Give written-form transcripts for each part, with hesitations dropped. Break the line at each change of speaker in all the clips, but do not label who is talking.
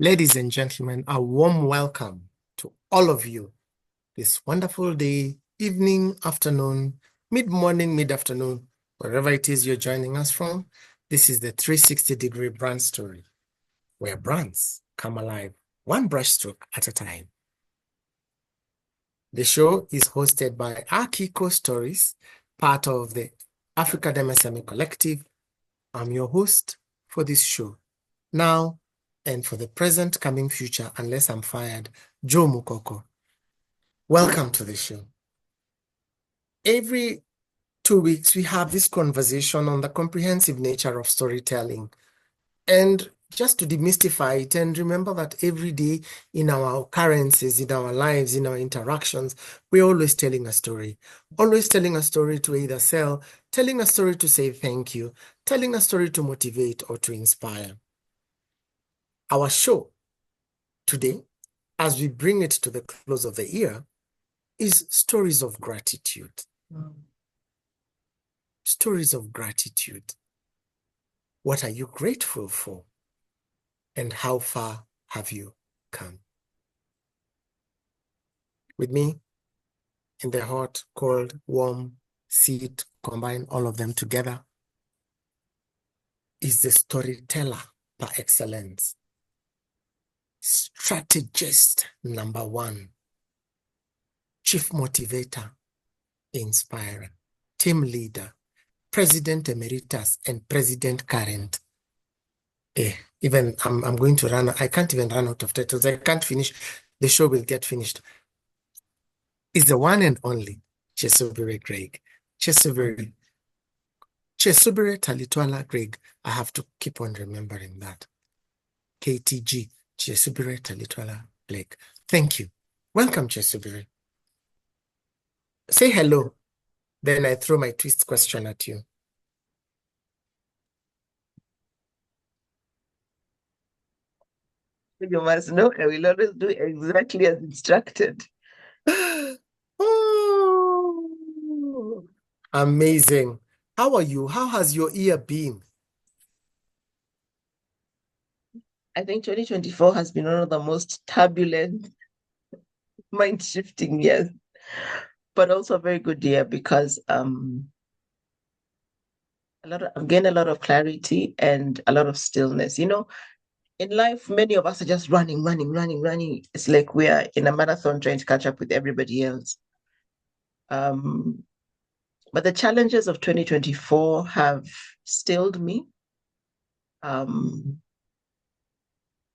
Ladies and gentlemen, a warm welcome to all of you this wonderful day, evening, afternoon, mid-morning, mid-afternoon, wherever it is you're joining us from. This is the 360-degree brand story, where brands come alive, one brushstroke at a time. The show is hosted by Akiko Stories, part of the Africa MSME Collective. I'm your host for this show. Now, and for the present, coming future, unless I'm fired, Joe Mukoko. Welcome to the show. Every 2 weeks, we have this conversation on the comprehensive nature of storytelling. And just to demystify it and remember that every day in our occurrences, in our lives, in our interactions, we're always telling a story. Always telling a story to either sell, telling a story to say thank you, telling a story to motivate or to inspire. Our show today, as we bring it to the close of the year, is stories of gratitude. Stories of gratitude. What are you grateful for? And how far have you come? With me, in the hot, cold, warm seat, combine all of them together, is the storyteller par excellence. Strategist number one. Chief motivator, inspirer, team leader, President Emeritus and President Current. Even I'm going to run, I can't even run out of titles. I can't finish. The show will get finished. Is the one and only Chesubire Greg. Chesubire Talitwala Greg. I have to keep on remembering that. KTG, Chesubire Talitwala Greg. Thank you. Welcome, Chesubire. Say hello. Then I throw my twist question at you.
You must know I will always do exactly as instructed.
Oh, amazing. How are you? How has your year been?
I think 2024 has been one of the most turbulent, mind-shifting years, but also a very good year because I've gained a lot of clarity and a lot of stillness. You know, in life, many of us are just running. It's like we are in a marathon trying to catch up with everybody else. But the challenges of 2024 have stilled me.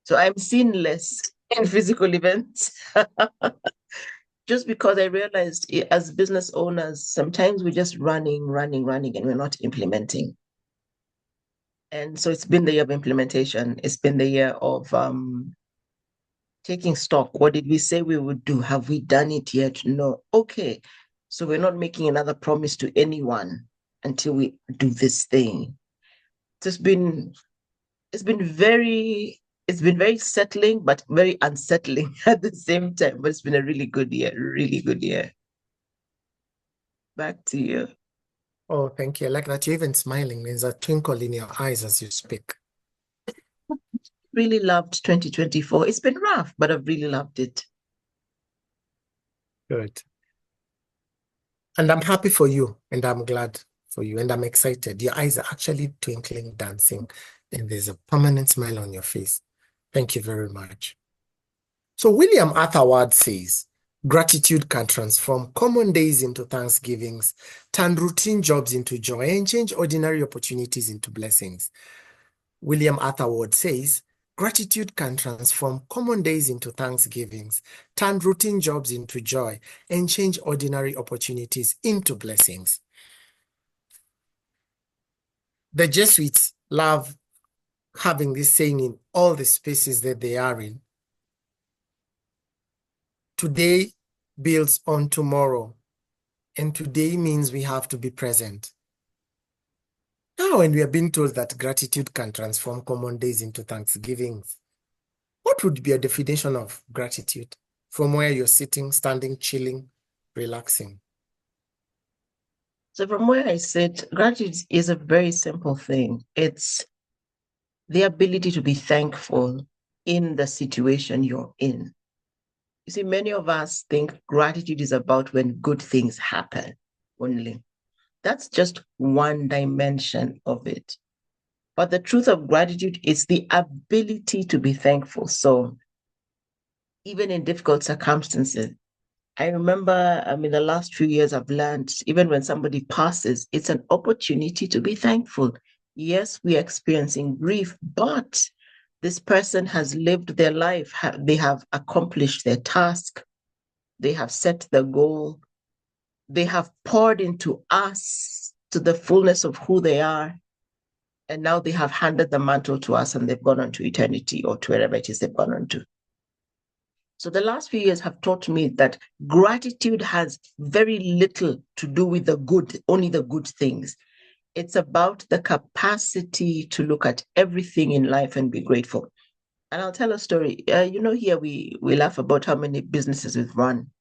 So I'm seeing less in physical events. Just because I realized as business owners, sometimes we're just running, and we're not implementing. And so it's been the year of implementation. It's been the year of taking stock. What did we say we would do? Have we done it yet? No. Okay. So we're not making another promise to anyone until we do this thing. So it's been very settling, but very unsettling at the same time. But it's been a really good year, really good year. Back to you.
Oh, thank you. I like that you're even smiling. There's a twinkle in your eyes as you speak.
Really loved 2024. It's been rough, but I've really loved it.
Good. And I'm happy for you, and I'm glad for you, and I'm excited. Your eyes are actually twinkling, dancing, and there's a permanent smile on your face. Thank you very much. So William Arthur Ward says, gratitude can transform common days into thanksgivings, turn routine jobs into joy, and change ordinary opportunities into blessings. William Arthur Ward says, gratitude can transform common days into thanksgivings, turn routine jobs into joy, and change ordinary opportunities into blessings. The Jesuits love having this saying in all the spaces that they are in. Today builds on tomorrow, and today means we have to be present. Now, when we are being told that gratitude can transform common days into thanksgivings, what would be a definition of gratitude from where you're sitting, standing, chilling, relaxing?
So from where I sit, gratitude is a very simple thing. It's the ability to be thankful, in the situation you're in. You see, many of us think gratitude is about when good things happen only. That's just one dimension of it. But the truth of gratitude is the ability to be thankful. So even in difficult circumstances, I remember in the last few years, I've learned even when somebody passes, it's an opportunity to be thankful. Yes, we are experiencing grief, but this person has lived their life. They have accomplished their task. They have set the goal. They have poured into us to the fullness of who they are. And now they have handed the mantle to us and they've gone on to eternity or to wherever it is they've gone on to. So the last few years have taught me that gratitude has very little to do with the good, only the good things. It's about the capacity to look at everything in life and be grateful. And I'll tell a story. Here we laugh about how many businesses we've run.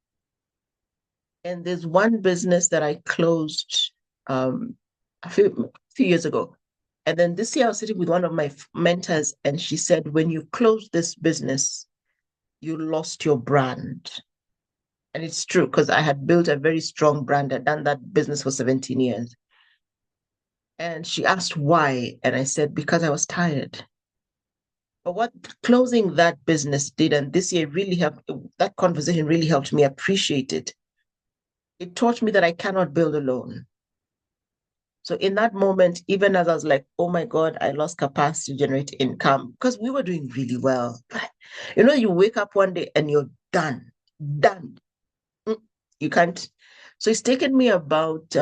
And there's one business that I closed a few years ago. And then this year I was sitting with one of my mentors and she said, when you close this business, you lost your brand. And it's true because I had built a very strong brand. I'd done that business for 17 years. And she asked why. And I said, because I was tired. But what closing that business did, and this year really helped, that conversation really helped me appreciate it. It taught me that I cannot build alone. So in that moment, even as I was like, oh my God, I lost capacity to generate income because we were doing really well. But, you wake up one day and you're done. You can't. So it's taken me about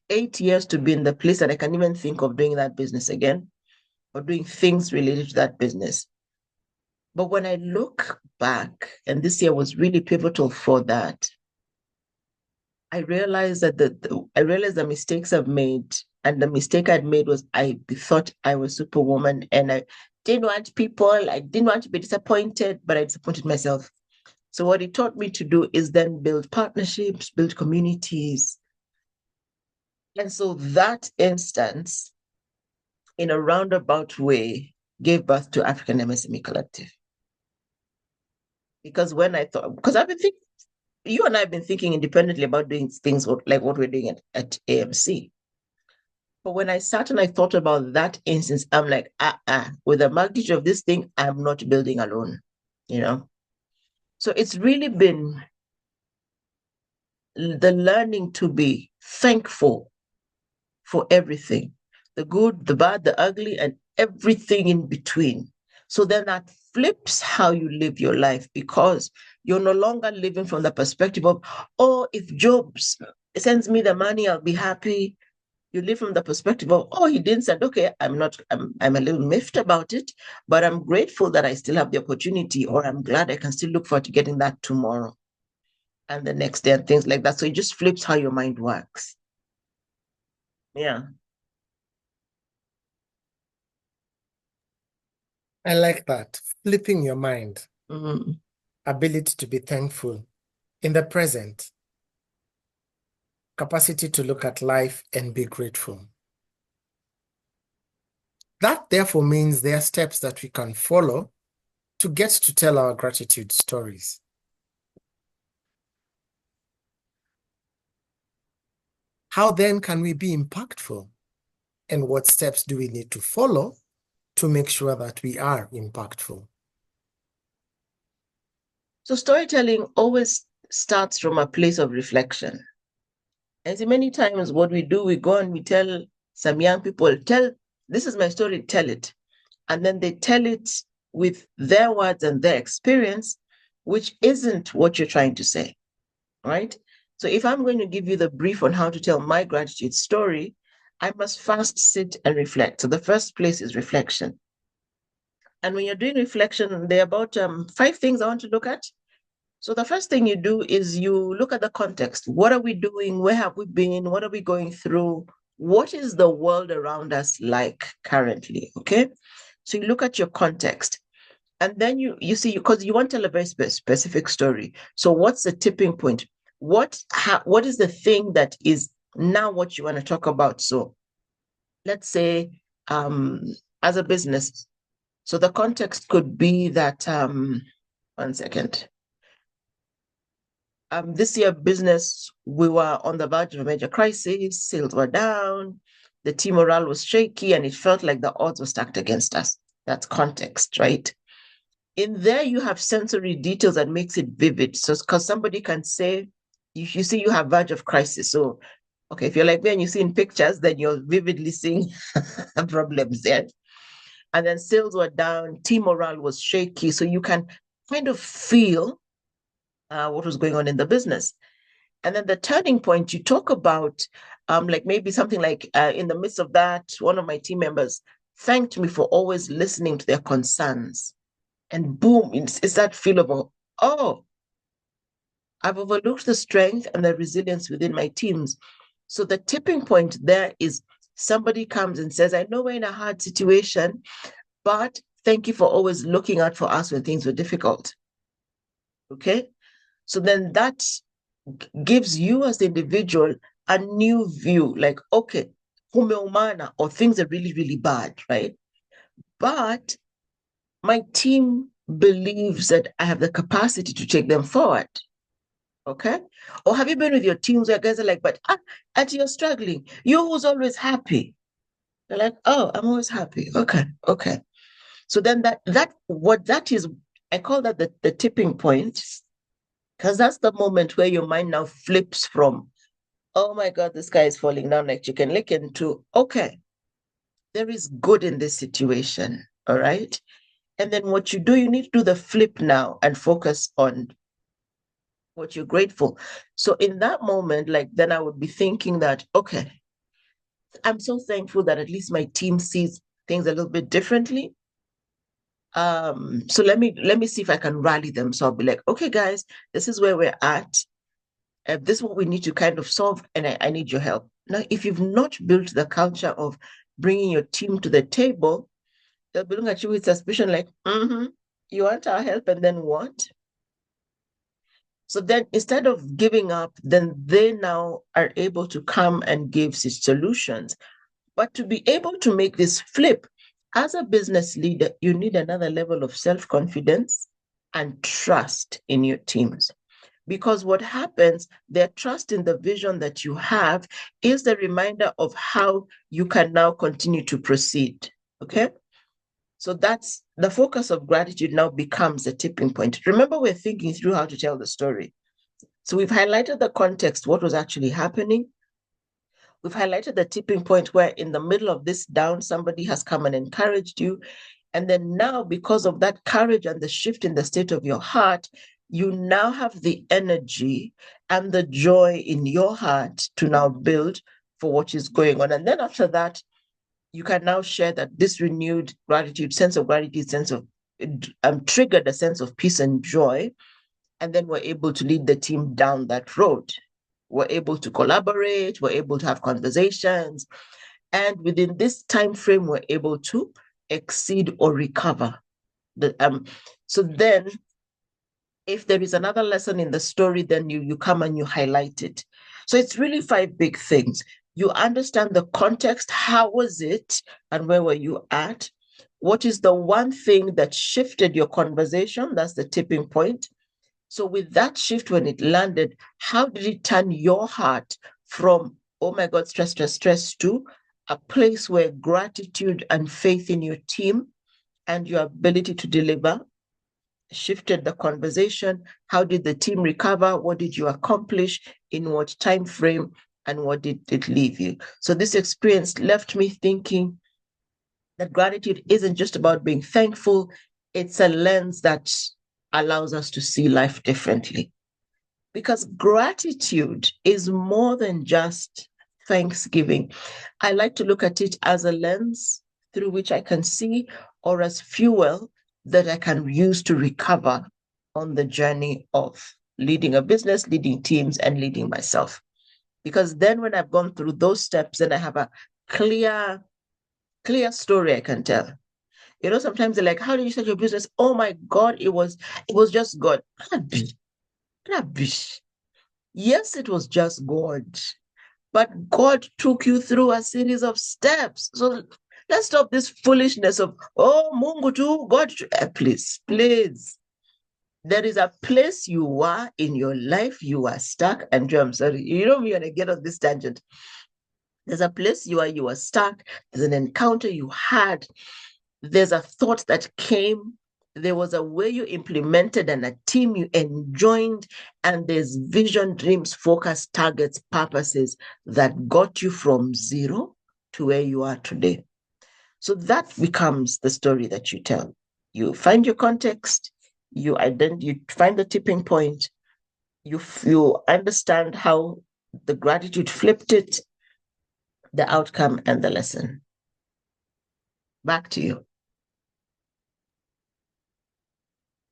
8 years to be in the place that I can even think of doing that business again or doing things related to that business. But when I look back, and this year was really pivotal for that, I realized that the mistakes I've made, and the mistake I'd made was I thought I was Superwoman, and I didn't want to be disappointed, but I disappointed myself. So what it taught me to do is then build partnerships, build communities. And so that instance, in a roundabout way, gave birth to African MSME Collective. Because I've been thinking, you and I have been thinking independently about doing things like what we're doing at AMC. But when I sat and I thought about that instance, I'm like, with the magnitude of this thing, I'm not building alone, So it's really been the learning to be thankful for everything, the good, the bad, the ugly, and everything in between. So then that flips how you live your life because you're no longer living from the perspective of, oh, if Job sends me the money, I'll be happy. You live from the perspective of, oh, he didn't send, okay, I'm a little miffed about it, but I'm grateful that I still have the opportunity, or I'm glad I can still look forward to getting that tomorrow and the next day and things like that. So it just flips how your mind works. Yeah.
I like that. Flipping your mind.
Mm-hmm.
Ability to be thankful in the present. Capacity to look at life and be grateful. That therefore means there are steps that we can follow to get to tell our gratitude stories. How then can we be impactful? And what steps do we need to follow to make sure that we are impactful?
So storytelling always starts from a place of reflection. And see, many times what we do, we go and we tell some young people, this is my story, tell it. And then they tell it with their words and their experience, which isn't what you're trying to say, right? So if I'm going to give you the brief on how to tell my gratitude story, I must first sit and reflect. So the first place is reflection. And when you're doing reflection, there are about 5 things I want to look at. So the first thing you do is you look at the context. What are we doing? Where have we been? What are we going through? What is the world around us like currently? Okay. So you look at your context. And then you see, because you want to tell a very specific story. So what's the tipping point? What is the thing that is now what you want to talk about? So let's say as a business, So the context could be that, one second. This year business, we were on the verge of a major crisis, sales were down, the team morale was shaky, and it felt like the odds were stacked against us. That's context, right? In there, you have sensory details that makes it vivid. So, because somebody can say, you see you have verge of crisis. So, okay, if you're like me and you see in pictures, then you're vividly seeing problems there. And then sales were down, team morale was shaky. So you can kind of feel what was going on in the business. And then the turning point, you talk about, like maybe something like in the midst of that, one of my team members thanked me for always listening to their concerns. And boom, it's that feel of, oh, I've overlooked the strength and the resilience within my teams. So the tipping point there is somebody comes and says, I know we're in a hard situation, but thank you for always looking out for us when things were difficult. Okay? So then that gives you as the individual a new view, like, okay, kumeumana, or things are really, really bad, right? But my team believes that I have the capacity to take them forward. Okay? Or have you been with your teams where guys are like, but you're struggling. You who's always happy. They're like, oh, I'm always happy. Okay, okay. So then that is, I call that the tipping point, because that's the moment where your mind now flips from, oh my God, this guy is falling down like chicken lick, into, okay, there is good in this situation. All right. And then what you do, you need to do the flip now and focus on what you're grateful. So in that moment, like, then I would be thinking that, okay, I'm so thankful that at least my team sees things a little bit differently. So let me see if I can rally them. So I'll be like, okay, guys, this is where we're at. This is what we need to kind of solve, and I need your help. Now, if you've not built the culture of bringing your team to the table, they'll be looking at you with suspicion, like, you want our help, and then what? So then instead of giving up, then they now are able to come and give solutions. But to be able to make this flip, as a business leader, you need another level of self-confidence and trust in your teams. Because what happens, their trust in the vision that you have is the reminder of how you can now continue to proceed. Okay? So that's the focus of gratitude now becomes a tipping point. Remember, we're thinking through how to tell the story. So we've highlighted the context, what was actually happening. We've highlighted the tipping point where in the middle of this down, somebody has come and encouraged you. And then now, because of that courage and the shift in the state of your heart, you now have the energy and the joy in your heart to now build for what is going on. And then after that, you can now share that this renewed gratitude, sense of gratitude, sense of triggered a sense of peace and joy. And then we're able to lead the team down that road. We're able to collaborate, we're able to have conversations, and within this time frame, we're able to exceed or recover. So then, if there is another lesson in the story, then you come and you highlight it. So it's really 5 big things. You understand the context, how was it, and where were you at? What is the one thing that shifted your conversation? That's the tipping point. So with that shift, when it landed, how did it turn your heart from, oh my God, stress, stress, stress, to a place where gratitude and faith in your team and your ability to deliver shifted the conversation? How did the team recover? What did you accomplish? In what time frame? And what did it leave you? So this experience left me thinking that gratitude isn't just about being thankful. It's a lens that allows us to see life differently. Because gratitude is more than just thanksgiving. I like to look at it as a lens through which I can see, or as fuel that I can use to recover on the journey of leading a business, leading teams, and leading myself. Because then when I've gone through those steps, then I have a clear story I can tell. You know, sometimes they're like, how did you start your business? Oh my God, it was just God. Rubbish. Yes, it was just God, but God took you through a series of steps. So Let's stop this foolishness of, oh, Mungu tu, God. Please, please. There is a place you are in your life, you are stuck. And I'm sorry, you know me when I get on this tangent. There's a place you are stuck. There's an encounter you had. There's a thought that came. There was a way you implemented and a team you enjoined, and there's vision, dreams, focus, targets, purposes that got you from zero to where you are today. So that becomes the story that you tell. You find your context, you find the tipping point, you understand how the gratitude flipped it, the outcome, and the lesson. Back to you.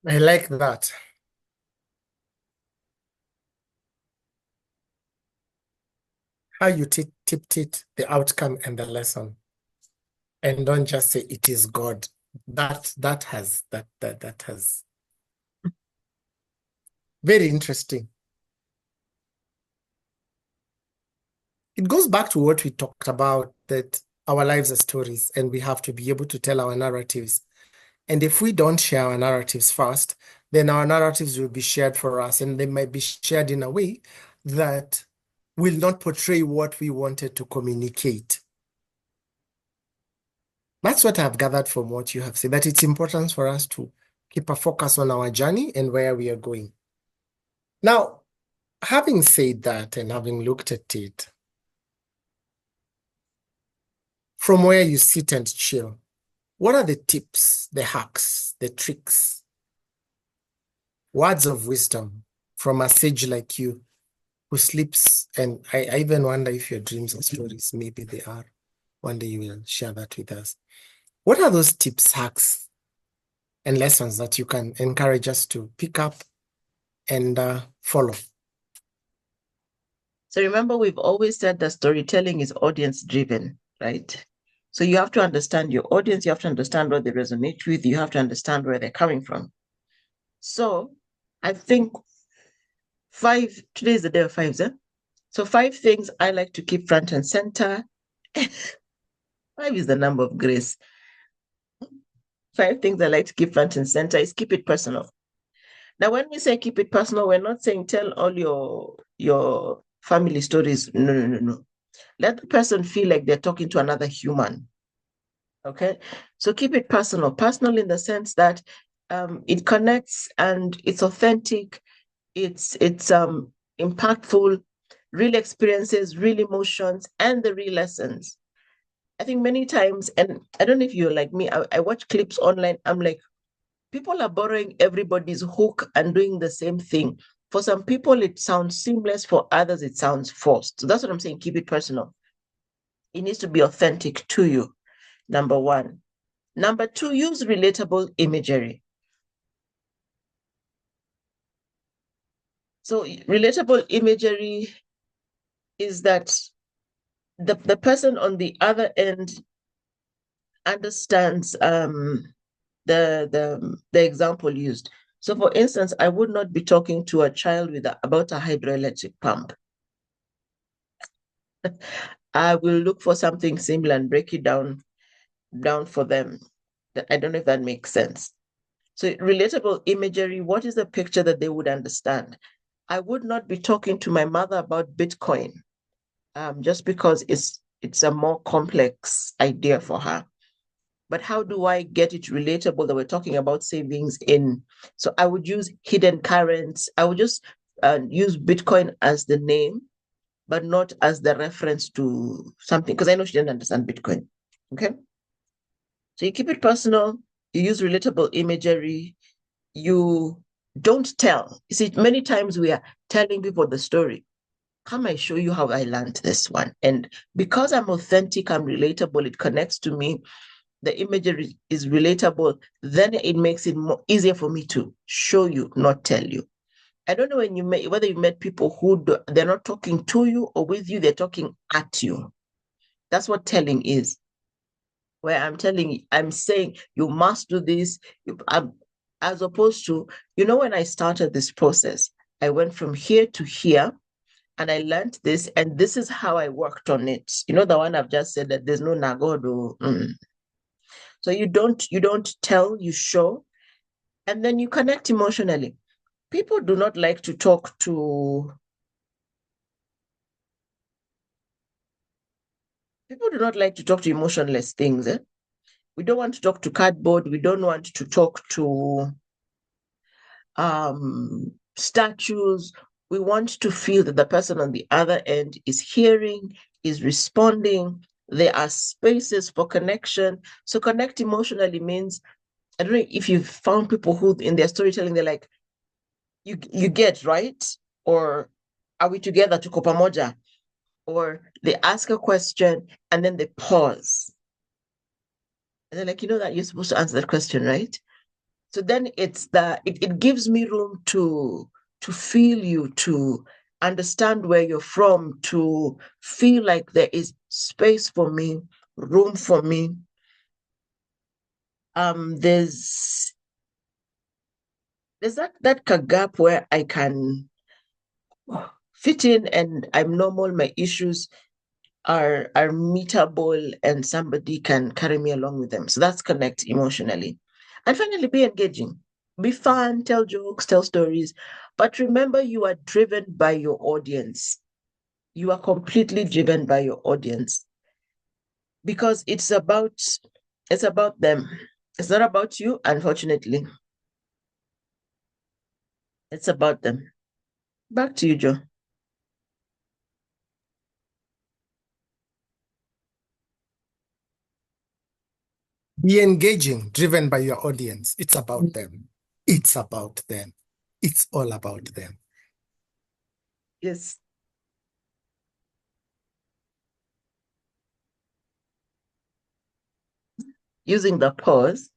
I like that. How you tipped it, the outcome and the lesson. And don't just say it is God. That has very interesting. It goes back to what we talked about, that our lives are stories and we have to be able to tell our narratives. And if we don't share our narratives first, then our narratives will be shared for us, and they might be shared in a way that will not portray what we wanted to communicate. That's what I've gathered from what you have said, that it's important for us to keep a focus on our journey and where we are going. Now, having said that and having looked at it, from where you sit and chill, what are the tips, the hacks, the tricks, words of wisdom from a sage like you who sleeps? And I even wonder if your dreams are stories. Maybe they are. One day you will share that with us. What are those tips, hacks, and lessons that you can encourage us to pick up and follow?
So remember, we've always said that storytelling is audience driven, right? So you have to understand your audience, you have to understand what they resonate with, you have to understand where they're coming from. So I think today is the day of fives, eh? So 5 things I like to keep front and center. 5 is the number of grace. 5 things I like to keep front and center is keep it personal. Now, when we say keep it personal, we're not saying tell all your family stories. No. Let the person feel like they're talking to another human. Okay, so keep it personal. Personal in the sense that it connects and it's authentic. It's impactful, real experiences, real emotions, and the real lessons. I think many times, and I don't know if you're like me, I watch clips online. I'm like, people are borrowing everybody's hook and doing the same thing. For some people, it sounds seamless. For others, it sounds forced. So that's what I'm saying. Keep it personal. It needs to be authentic to you, number 1. Number 2, use relatable imagery. So relatable imagery is that the person on the other end understands the example used. So for instance, I would not be talking to a child about a hydroelectric pump. I will look for something similar and break it down for them. I don't know if that makes sense. So relatable imagery, what is the picture that they would understand? I would not be talking to my mother about Bitcoin just because it's a more complex idea for her. But how do I get it relatable that we're talking about savings in? So I would use hidden currents. I would just use Bitcoin as the name, but not as the reference to something, because I know she didn't understand Bitcoin. Okay. So you keep it personal, you use relatable imagery, you don't tell. You see, many times we are telling people the story. Come, I show you how I learned this one. And because I'm authentic, I'm relatable, it connects to me, the imagery is relatable, then it makes it more easier for me to show you, not tell you. I don't know whether you met people who they're not talking to you or with you, they're talking at you. That's what telling is. Where I'm saying you must do this, as opposed to, when I started this process, I went from here to here. and I learned this, and this is how I worked on it. You know, the one I've just said that there's no nagodo. So you don't tell, you show, and then you connect emotionally. People do not like to talk to emotionless things. We don't want to talk to cardboard. We don't want to talk to statues. We want to feel that the person on the other end is hearing, is responding. There are spaces for connection. So connect emotionally means, I don't know if you've found people who in their storytelling, they're like, you get, right? Or are we together to pamoja? Or they ask a question and then they pause. And they're like, you know that you're supposed to answer that question, right? So then it gives me room to feel you, to understand where you're from, to feel like there is space for me, room for me. There's that gap where I can fit in and I'm normal, my issues are meetable, and somebody can carry me along with them. So that's connect emotionally. And finally, be engaging. Be fun, tell jokes, tell stories. But remember, you are driven by your audience. You are completely driven by your audience because it's about them. It's not about you, unfortunately. It's about them. Back to you, Joe.
Be engaging, driven by your audience. It's about them. It's about them. It's all about them.
Yes. Using the pause.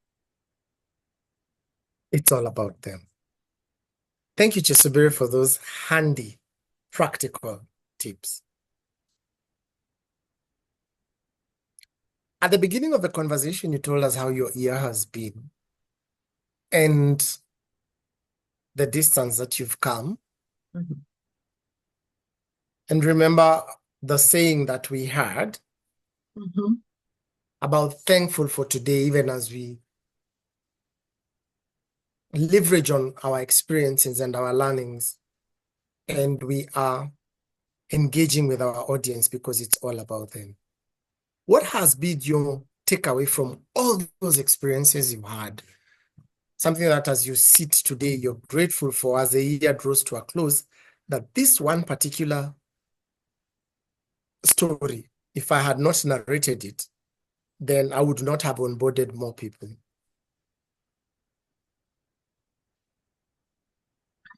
It's all about them. Thank you, Chisubiri, for those handy, practical tips. At the beginning of the conversation, you told us how your year has been and the distance that you've come.
Mhm.
And remember the saying that we had about thankful for today, even as we leverage on our experiences and our learnings, and we are engaging with our audience because it's all about them. What has been your takeaway from all those experiences you had? Something that as you sit today, you're grateful for as the year draws to a close, that this one particular story, if I had not narrated it, then I would not have onboarded more people.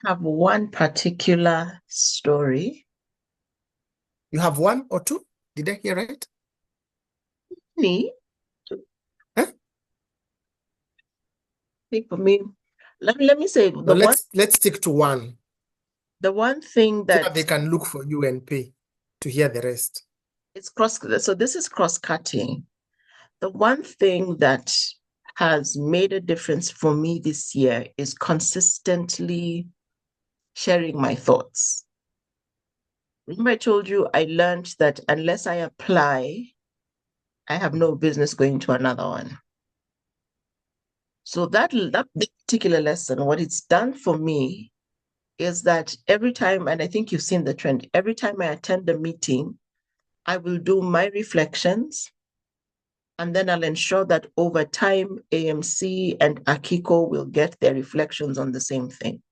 I have one particular story.
You have one or two? Did I hear right?
Me?
Huh?
I think for me, let me say
No, let's stick to one
the one thing
so
that
that they can look for you and pay to hear the rest.
it's so this is cross-cutting. The one thing that has made a difference for me this year is consistently sharing my thoughts. Remember, I told you I learned that unless I apply, I have no business going to another one. So that particular lesson, what it's done for me is that every time, and I think you've seen the trend, every time I attend a meeting, I will do my reflections, and then I'll ensure that over time, AMC and Akiko will get their reflections on the same thing.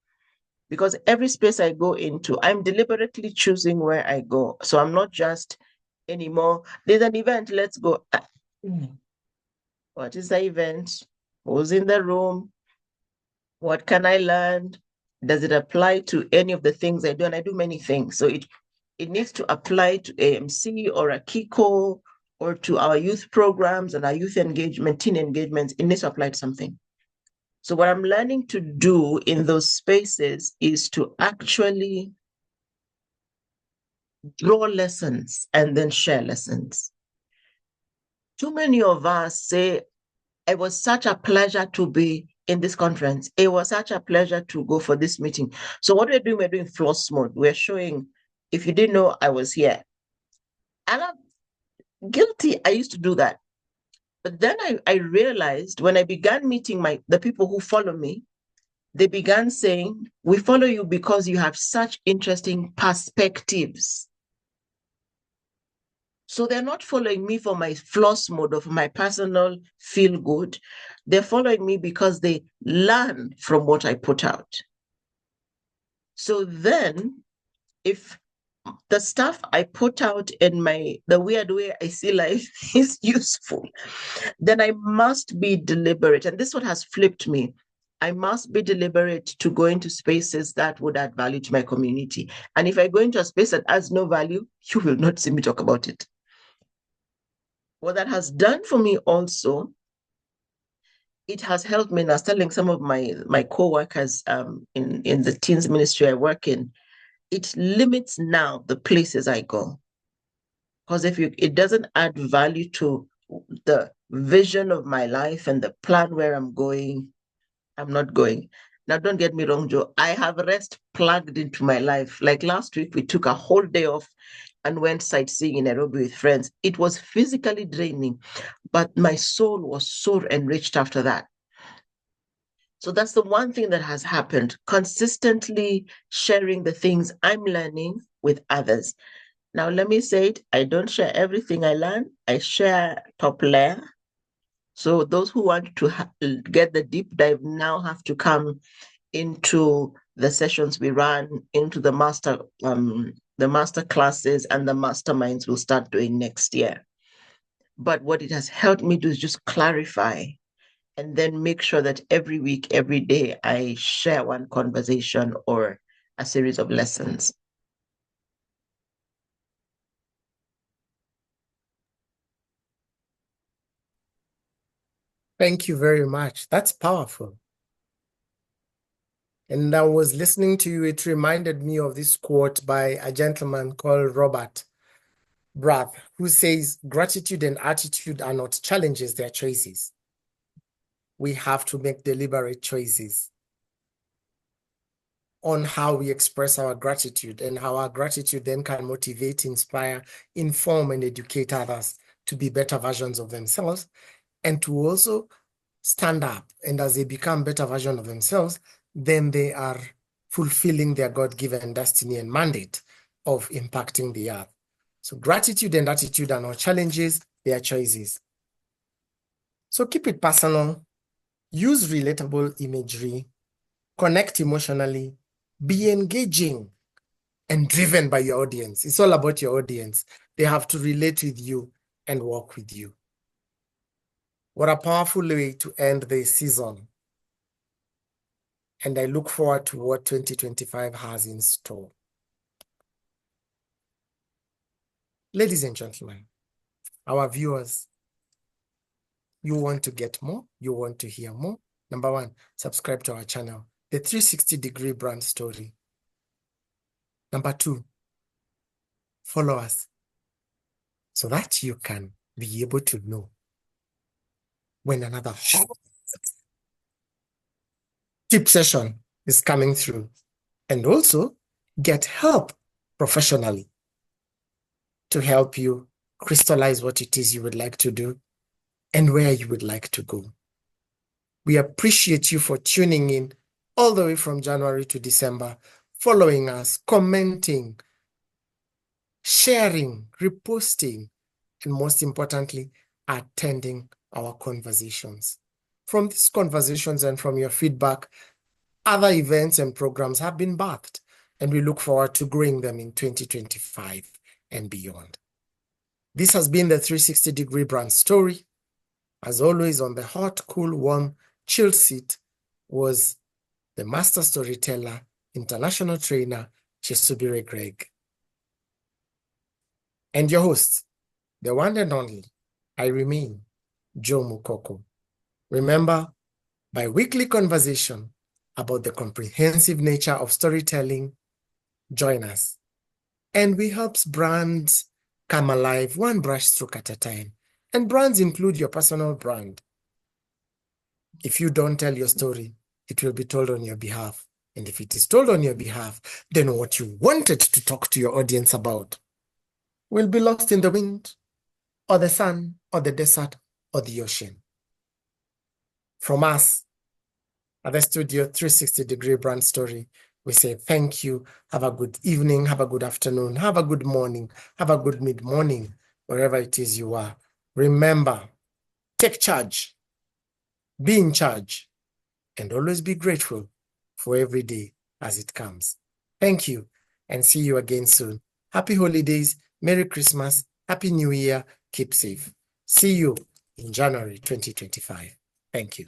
Because every space I go into, I'm deliberately choosing where I go. So I'm not just anymore, there's an event, let's go. What is the event? Who's in the room? What can I learn? Does it apply to any of the things I do? And I do many things. So it needs to apply to AMC or Akiko or to our youth programs and our youth engagement, teen engagements. It needs to apply to something. So what I'm learning to do in those spaces is to actually draw lessons and then share lessons. Too many of us say, it was such a pleasure to be in this conference. It was such a pleasure to go for this meeting. So what we're doing floss mode. We're showing if you didn't know I was here. And I'm guilty. I used to do that. But then I realized when I began meeting the people who follow me, they began saying, we follow you because you have such interesting perspectives. So they're not following me for my floss mode or for my personal feel good. They're following me because they learn from what I put out. So then, if the stuff I put out in the weird way I see life is useful, then I must be deliberate. And this is what has flipped me. I must be deliberate to go into spaces that would add value to my community. And if I go into a space that adds no value, you will not see me talk about it. What that has done for me also, it has helped me. And I was telling some of my co-workers in the teens ministry I work in, it limits now the places I go. Because if it doesn't add value to the vision of my life and the plan where I'm going, I'm not going. Now, don't get me wrong, Joe. I have rest plugged into my life. Like last week, we took a whole day off and went sightseeing in Nairobi with friends. It was physically draining, but my soul was so enriched after that. So that's the one thing that has happened, consistently sharing the things I'm learning with others. Now, let me say it, I don't share everything I learn. I share top layer. So those who want to get the deep dive now have to come into the sessions we run, into the master classes and the masterminds we'll start doing next year. But what it has helped me do is just clarify and then make sure that every week, every day, I share one conversation or a series of lessons.
Thank you very much. That's powerful. And I was listening to you, it reminded me of this quote by a gentleman called Robert Brath, who says, gratitude and attitude are not challenges, they are choices. We have to make deliberate choices on how we express our gratitude and how our gratitude then can motivate, inspire, inform, and educate others to be better versions of themselves and to also stand up. And as they become better versions of themselves, then they are fulfilling their God-given destiny and mandate of impacting the earth. So gratitude and attitude are not challenges, they are choices. So keep it personal, use relatable imagery, connect emotionally, be engaging and driven by your audience. It's all about your audience. They have to relate with you and work with you. What a powerful way to end the season. And I look forward to what 2025 has in store. Ladies and gentlemen, our viewers, you want to get more, you want to hear more. Number one, subscribe to our channel, The 360-Degree Brand Story. Number two, follow us so that you can be able to know when another tip session is coming through, and also get help professionally to help you crystallize what it is you would like to do and where you would like to go. We appreciate you for tuning in all the way from January to December, following us, commenting, sharing, reposting, and most importantly, attending our conversations. From these conversations and from your feedback, other events and programs have been birthed, and we look forward to growing them in 2025 and beyond. This has been the 360-Degree Brand Story. As always, on the hot, cool, warm, chilled seat was the master storyteller, international trainer, Chisubire Greg. And your host, the one and only, I remain, Joe Mukoko. Remember, bi-weekly conversation about the comprehensive nature of storytelling. Join us. And we help brands come alive one brushstroke at a time. And brands include your personal brand. If you don't tell your story, it will be told on your behalf And if it is told on your behalf, then what you wanted to talk to your audience about will be lost in the wind, or the sun, or the desert, or the ocean. From us at the Studio 360-degree brand story, we say thank you. Have a good evening, have a good afternoon, have a good morning, have a good mid-morning, wherever it is you are. Remember, take charge, be in charge, and always be grateful for every day as it comes. Thank you, and see you again soon. Happy holidays, Merry Christmas, Happy New Year, keep safe. See you in January 2025. Thank you.